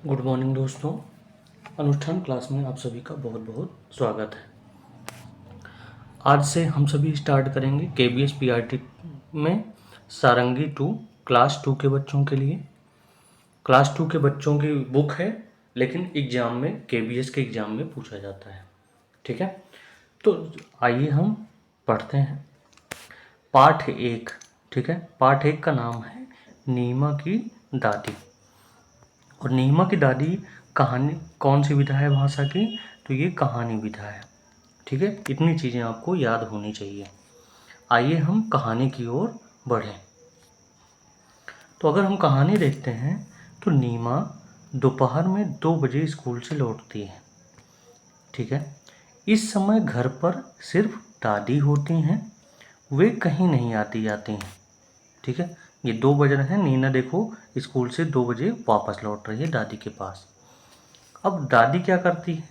Good morning दोस्तों। अनुष्ठान class में आप सभी का बहुत बहुत स्वागत है। आज से हम सभी स्टार्ट करेंगे KBS PRT में सारंगी 2 क्लास 2 के बच्चों के लिए। क्लास 2 के बच्चों की बुक है, लेकिन एग्ज़ाम में KBS के एग्ज़ाम में पूछा जाता है। ठीक है, तो आइए हम पढ़ते हैं पाठ 1। ठीक है, पाठ 1 का नाम है नीमा की दादी। और नीमा की दादी कहानी कौन सी विधा है भाषा की? तो ये कहानी विधा है। ठीक है, इतनी चीज़ें आपको याद होनी चाहिए। आइए हम कहानी की ओर बढ़ें। तो अगर हम कहानी देखते हैं तो नीमा दोपहर में 2 बजे स्कूल से लौटती है। ठीक है, इस समय घर पर सिर्फ दादी होती हैं, वे कहीं नहीं आती जाती हैं। ठीक है, ये 2 बज रहे हैं, नीना देखो स्कूल से 2 बजे वापस लौट रही है दादी के पास। अब दादी क्या करती है?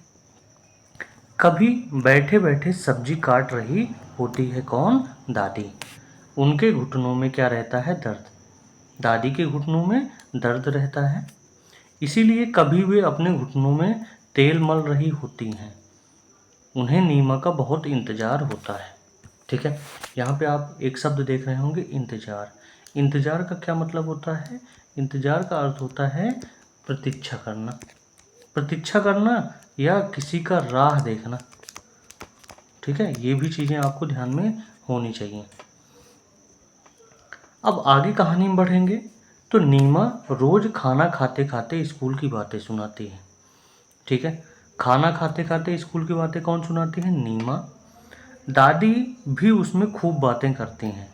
कभी बैठे बैठे सब्जी काट रही होती है। कौन? दादी। उनके घुटनों में क्या रहता है? दर्द। दादी के घुटनों में दर्द रहता है, इसीलिए कभी वे अपने घुटनों में तेल मल रही होती हैं। उन्हें नीमा का बहुत इंतज़ार होता है। ठीक है, यहाँ पे आप एक शब्द देख रहे होंगे, इंतज़ार। इंतज़ार का क्या मतलब होता है? इंतज़ार का अर्थ होता है प्रतीक्षा करना। प्रतीक्षा करना या किसी का राह देखना। ठीक है, ये भी चीज़ें आपको ध्यान में होनी चाहिए। अब आगे कहानी में बढ़ेंगे तो नीमा रोज़ खाना खाते खाते स्कूल की बातें सुनाती है। ठीक है, खाना खाते खाते स्कूल की बातें कौन सुनाती है? नीमा। दादी भी उसमें खूब बातें करती हैं।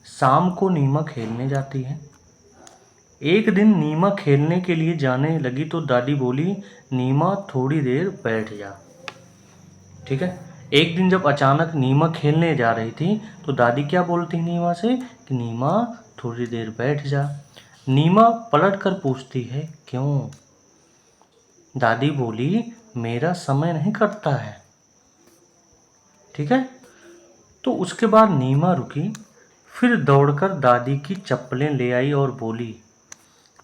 शाम को नीमा खेलने जाती है। एक दिन नीमा खेलने के लिए जाने लगी तो दादी बोली, नीमा थोड़ी देर बैठ जा। ठीक है, एक दिन जब अचानक नीमा खेलने जा रही थी तो दादी क्या बोलती नीमा से कि नीमा थोड़ी देर बैठ जा। नीमा पलट कर पूछती है, क्यों? दादी बोली, मेरा समय नहीं कटता है। ठीक है, तो उसके बाद नीमा रुकी, फिर दौड़कर दादी की चप्पलें ले आई और बोली,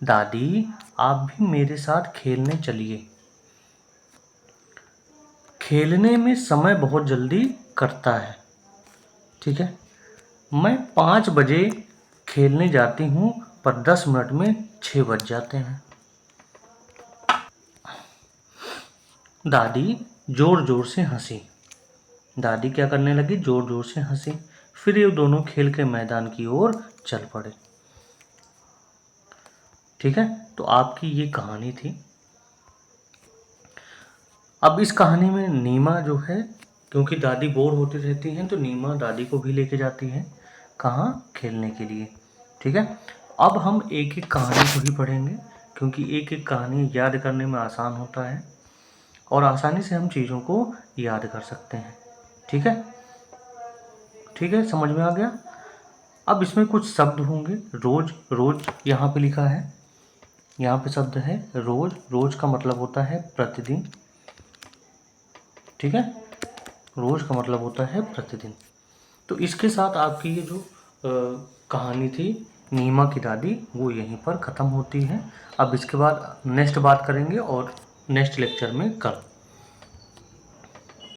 दादी आप भी मेरे साथ खेलने चलिए। खेलने में समय बहुत जल्दी कटता है। ठीक है, मैं 5 बजे खेलने जाती हूँ, पर 10 मिनट में 6 बज जाते हैं। दादी जोर जोर से हंसी। दादी क्या करने लगी? जोर जोर से हंसी। फिर ये दोनों खेल के मैदान की ओर चल पड़े। ठीक है, तो आपकी ये कहानी थी। अब इस कहानी में नीमा जो है, क्योंकि दादी बोर होती रहती हैं तो नीमा दादी को भी लेके जाती है। कहाँ? खेलने के लिए। ठीक है, अब हम एक एक कहानी को ही पढ़ेंगे, क्योंकि एक एक कहानी याद करने में आसान होता है और आसानी से हम चीज़ों को याद कर सकते हैं। ठीक है, ठीक है, समझ में आ गया। अब इसमें कुछ शब्द होंगे। रोज, रोज यहाँ पे लिखा है, यहाँ पे शब्द है रोज। रोज का मतलब होता है प्रतिदिन। ठीक है, रोज का मतलब होता है प्रतिदिन। तो इसके साथ आपकी ये जो कहानी थी नीमा की दादी, वो यहीं पर ख़त्म होती है। अब इसके बाद नेक्स्ट बात करेंगे और नेक्स्ट लेक्चर में कल।